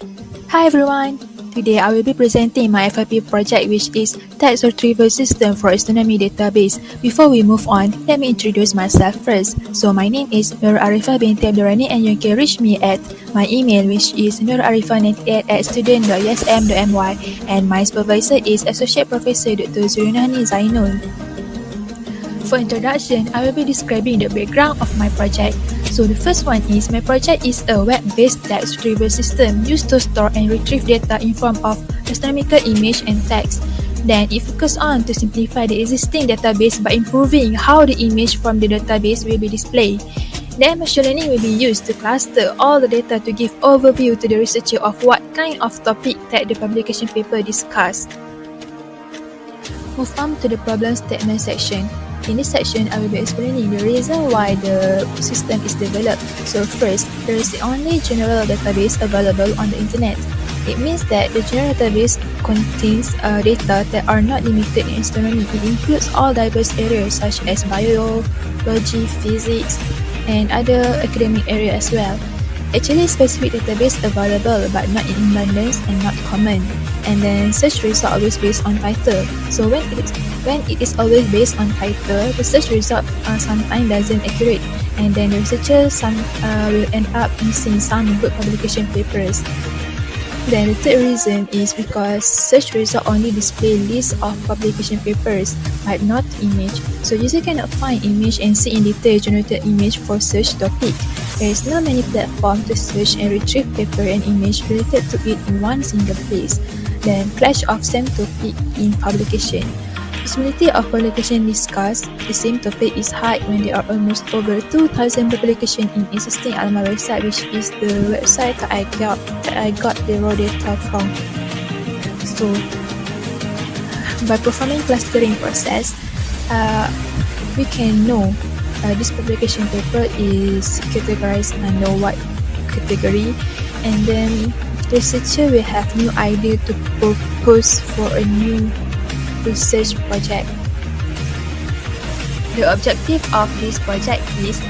Hi everyone! Today I will be presenting my FYP project, which is Text Retrieval System for Astronomy Database. Before we move on, let me introduce myself first. So my name is ARIFAH binti RANI, and you can reach me at my email, which is nurarifah98@student.usm.my, and my supervisor is Associate Professor Dr. Zurunani Zainul. For introduction, I will be describing the background of my project. So the first one is, my project is a web-based text retrieval system used to store and retrieve data in form of astronomical image and text. Then it focuses on to simplify the existing database by improving how the image from the database will be displayed. Then machine learning will be used to cluster all the data to give overview to the researcher of what kind of topic that the publication paper discussed. Move on to the problem statement section. In this section, I will be explaining the reason why the system is developed. So first, there is the only general database available on the internet. It means that the general database contains data that are not limited in astronomy. It includes all diverse areas such as biology, physics, and other academic areas as well. Actually, specific database available but not in abundance and not common. And then search result always based on title. So when it is always based on title, the search result sometimes doesn't accurate, and then the researchers will end up missing some good publication papers. Then the third reason is because search result only display list of publication papers but not image. So user cannot find image and see in detail generated image for search topic. There is no many platform to search and retrieve paper and image related to it in one single place. Then clash of same topic in publication. Possibility of publication discussed the same topic is high when there are almost over 2,000 publications in existing ALMA website, which is the website that I got the raw data from. So by performing clustering process, we can know this publication paper is categorized under what category, and then the researcher will have new idea to propose for a new research project. The objective of this project is,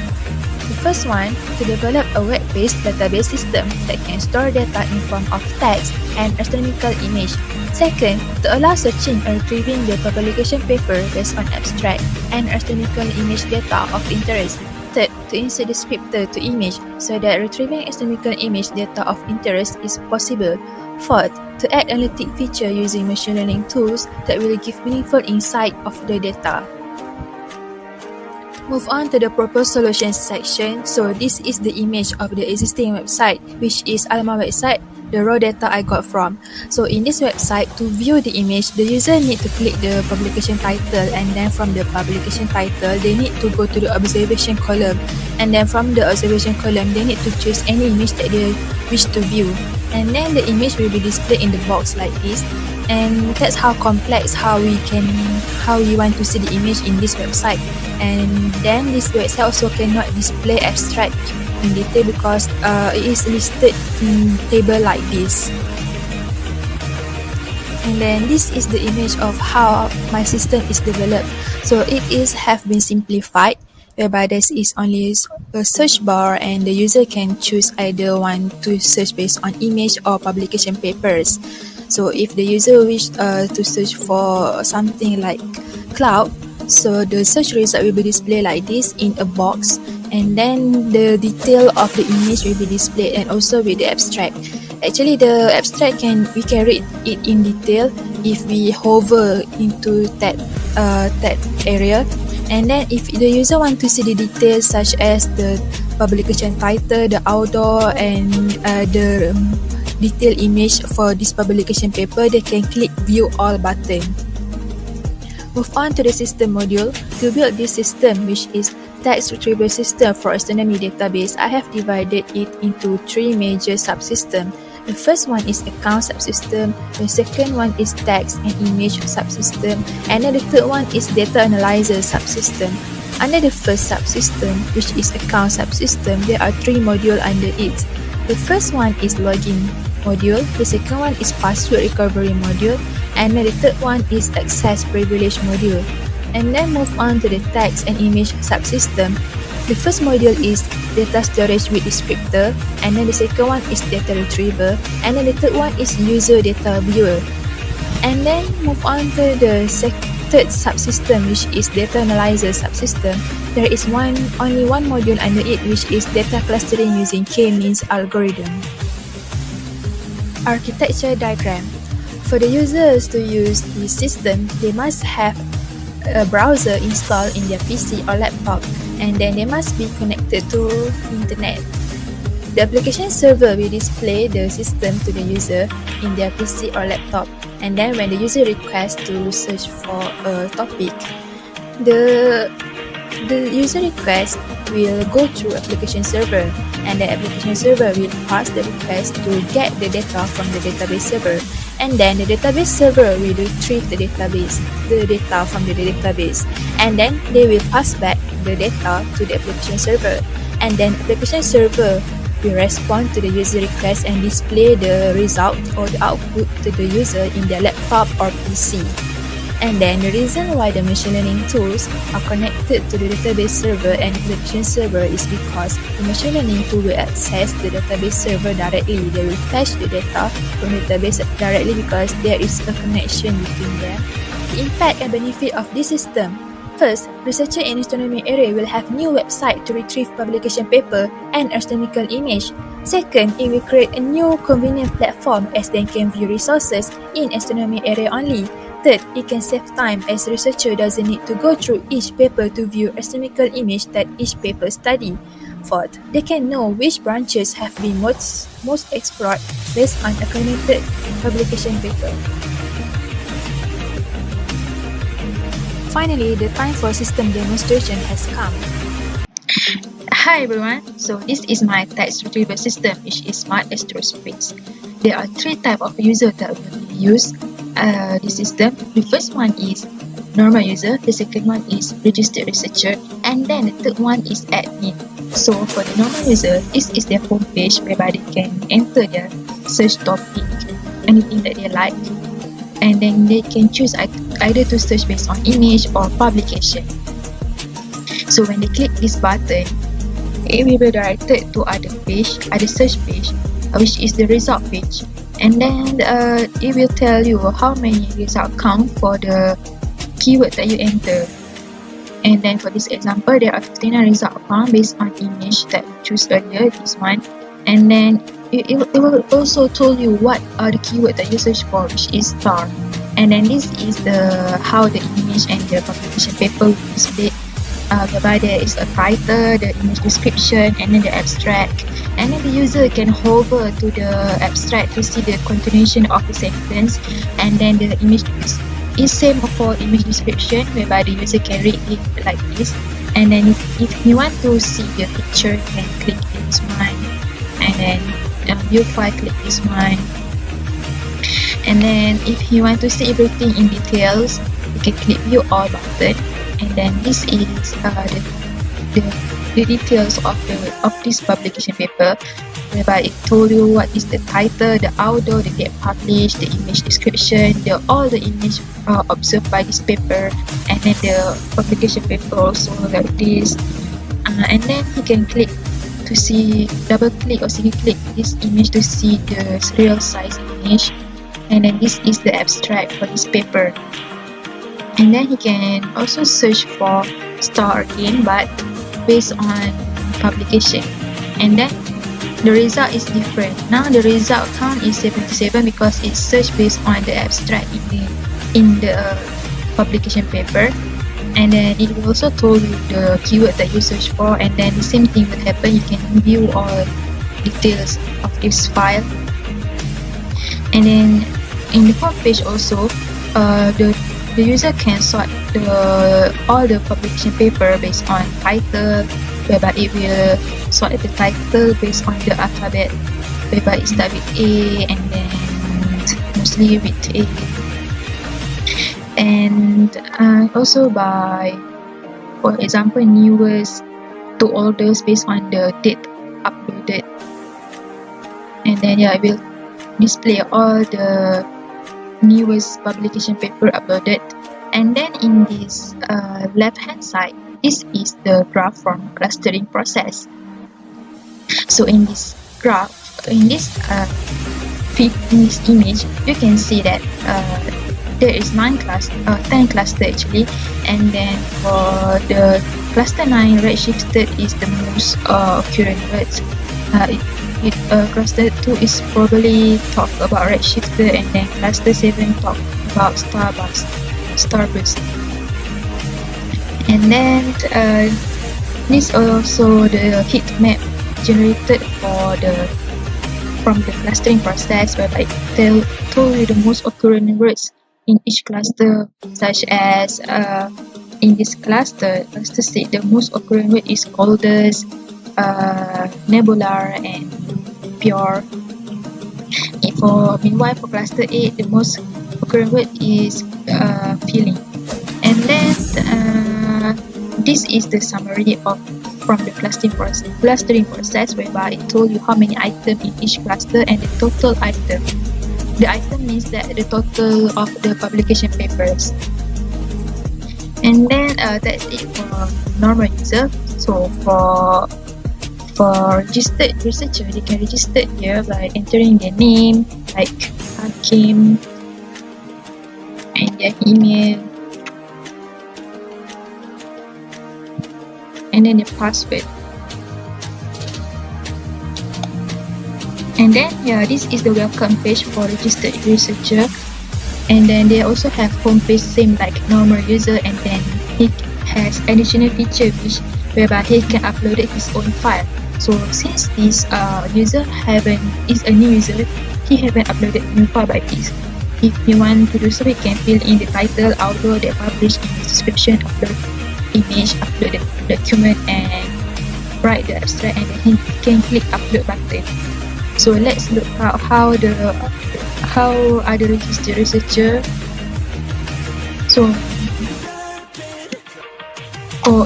the first one, to develop a web-based database system that can store data in form of text and astronomical image. Second, to allow searching and retrieving the publication paper based on abstract and astronomical image data of interest. Third, to insert descriptor to image so that retrieving astronomical image data of interest is possible. Fourth, to add analytic feature using machine learning tools that will give meaningful insight of the data. Move on to the proposed solutions section. So this is the image of the existing website, which is ALMA website, the raw data I got from. So in this website, to view the image, the user need to click the publication title, and then from the publication title, they need to go to the observation column, and then from the observation column, they need to choose any image that they wish to view, and then the image will be displayed in the box like this. And that's how complex how we want to see the image in this website. And then this website also cannot display abstract in detail because it is listed in table like this. And then this is the image of how my system is developed. So it have been simplified, whereby there is only a search bar, and the user can choose either one to search based on image or publication papers. So if the user wish to search for something like cloud, so the search result will be displayed like this in a box, and then the detail of the image will be displayed, and also with the abstract. Actually, the abstract we can read it in detail if we hover into that area. And then if the user want to see the details such as the publication title, the author, and the detailed image for this publication paper, they can click view all button. Move on to the system module. To build this system, which is text retrieval system for astronomy database, I have divided it into three major subsystems. The first one is account subsystem, the second one is text and image subsystem, and then the third one is data analyzer subsystem. Under the first subsystem, which is account subsystem, there are three modules under it. The first one is login module, the second one is password recovery module, and then the third one is access privilege module. And then move on to the text and image subsystem. The first module is data storage with descriptor, and then the second one is data retrieval, and then the third one is user data viewer. And then move on to the third subsystem, which is data analyzer subsystem. There is only one module under it, which is data clustering using k-means algorithm. Architecture diagram. For the users to use this system, they must have a browser installed in their PC or laptop, and then they must be connected to internet. The application server will display the system to the user in their PC or laptop, and then when the user requests to search for a topic, the user request will go through application server, and the application server will pass the request to get the data from the database server, and then the database server will retrieve the data from the database, and then they will pass back the data to the application server, and then application server will respond to the user request and display the result or the output to the user in their laptop or PC. And then the reason why the machine learning tools are connected to the database server and application server is because the machine learning tool will access the database server directly. They will fetch the data from the database directly because there is a connection between them. The impact and benefit of this system. First, researcher in astronomy area will have new website to retrieve publication paper and astronomical image. Second, it will create a new convenient platform as they can view resources in astronomy area only. Third, it can save time as researcher doesn't need to go through each paper to view astronomical image that each paper study. Fourth, they can know which branches have been most explored based on accumulated publication paper. Finally, the time for system demonstration has come. Hi everyone, so this is my text retrieval system, which is Smart Astrospace. There are three types of user that will use this system. The first one is normal user, the second one is registered researcher, and then the third one is admin. So for the normal user, this is their home page whereby they can enter their search topic, anything that they like, and then they can choose either to search based on image or publication. So when they click this button, it will be directed to other search page, which is the result page, and then it will tell you how many result count for the keyword that you enter. And then for this example, there are 59 result count based on image that we choose earlier, this one, and then it will also tell you what are the keyword that you search for, which is star. And then this is how the image and the publication paper will be displayed, whereby there is a title, the image description, and then the abstract. And then the user can hover to the abstract to see the continuation of the sentence, and then the image is same for image description, whereby the user can read it like this. And then if you want to see the picture, you can click this one, and then view file, click this one. And then if you want to see everything in details, you can click view all button, and then this is the details of this publication paper, whereby it told you what is the title, the author, the date published, the image description, all the image observed by this paper, and then the publication paper also like this. And then you can click to see, double click or single click this image to see the real size image. And then this is the abstract for this paper. And then you can also search for star again, but based on publication. And then the result is different. Now the result count is 77 because it's searched based on the abstract in the publication paper. And then it will also tell you the keyword that you search for, and then the same thing will happen. You can view all details of this file. And then in the home page also, the user can sort all the publication paper based on title, whereby it will sort the title based on the alphabet, whereby it starts with A and then mostly with A. And also by, for example, newest to oldest based on the date uploaded. And then it will display all the newest publication paper uploaded. And then in this left hand side, this is the graph from clustering process. So in this graph, in this image, you can see that there is 10 cluster actually, and then for the cluster 9, redshifted is the most occurrent words. Cluster 2 is probably talk about redshifted, and then cluster 7 talk about starburst. And then this also the heat map generated from the clustering process, whereby it told you the most occurrent words in each cluster, such as in this cluster 6, the most occurrent word is coldest, nebular, and pure. Meanwhile, for cluster 8, the most occurrent word is feeling. And then this is the summary from the clustering process, whereby it told you how many items in each cluster and the total item. The item means that the total of the publication papers. And then that's it for normal user. So for registered researcher, they can register here by entering their name, like Hakim, and their email, and then the password. And then this is the welcome page for registered researcher. And then they also have home page same like normal user, and then it has additional feature whereby he can upload his own file. So since this user is a new user, he haven't uploaded new file, but if he want to do so, he can fill in the title, author, the published in the description, upload image, upload the document, and write the abstract, and then he can click upload button. So let's look at how other registered researcher. So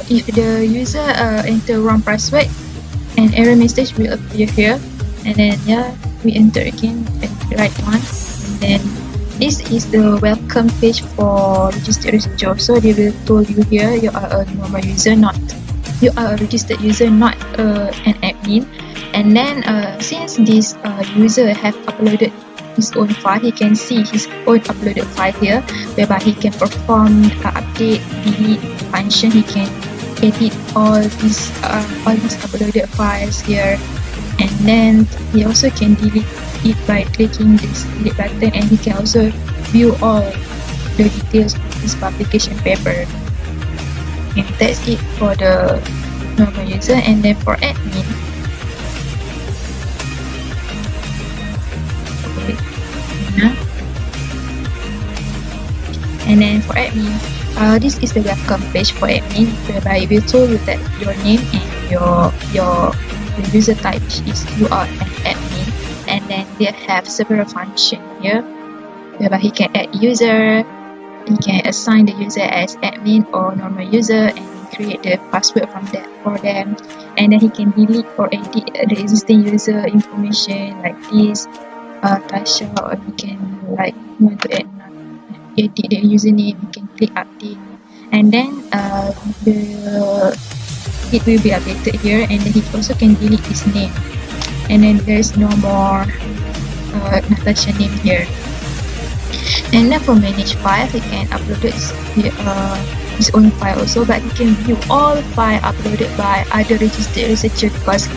if the user enter wrong password, an error message will appear here, and then we enter again the right one, and then this is the welcome page for registered researcher. So they will tell you here you are a normal user, you are a registered user, not an admin. And then since this user have uploaded his own file, he can see his own uploaded file here, whereby he can perform update, delete function. He can edit all these uploaded files here, and then he also can delete it by clicking this delete button, and he can also view all the details of his publication paper. And that's it for the normal user. And then for admin, and then for admin, this is the welcome page for admin, whereby it will tell you that your name and your user type is you are an admin. And then they have several functions here, whereby he can add user, he can assign the user as admin or normal user, and create the password for them. And then he can delete or edit the existing user information like this, Tasha, or he can want to edit the username, you can click update, and then it will be updated here. And then he also can delete his name, and then there's no more Natasha name here. And then for manage file, he can upload his own file also, but he can view all file uploaded by other registered researcher, because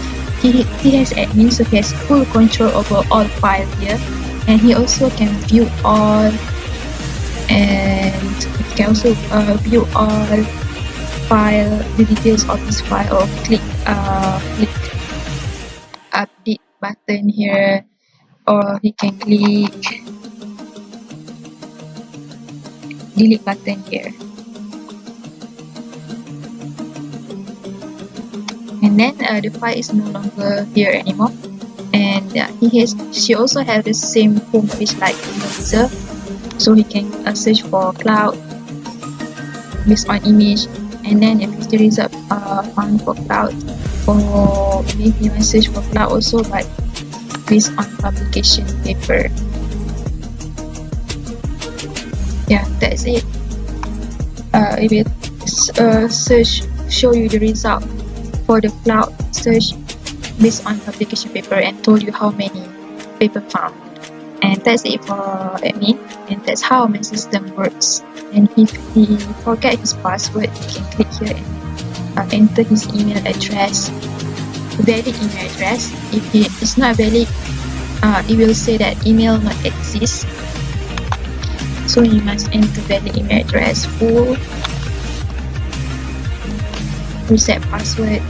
he has admin, so he has full control over all files here. And he also can view all, and he can also view all the details of this file, or click update button here, or he can click delete button here. And then the file is no longer here anymore, and she also has the same home page like the user, so he can search for cloud based on image, and then if the result found for cloud, or maybe you can search for cloud also, but based on publication paper. That's it. If you search show you the result for the cloud search based on publication paper and told you how many paper found. And that's it for admin, and that's how my system works. And if he forget his password, he can click here and enter his email address, valid email address. If it's not valid, it will say that email not exist. So you must enter valid email address, full, reset password.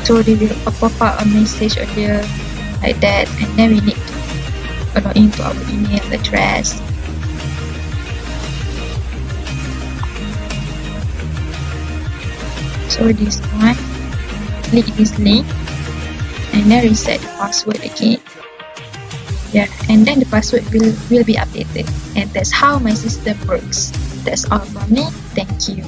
So they will pop up a message on there like that, and then we need to log into our email address. So this one, click this link and then reset the password again. Yeah, and then the password will be updated. And that's how my system works. That's all from me. Thank you.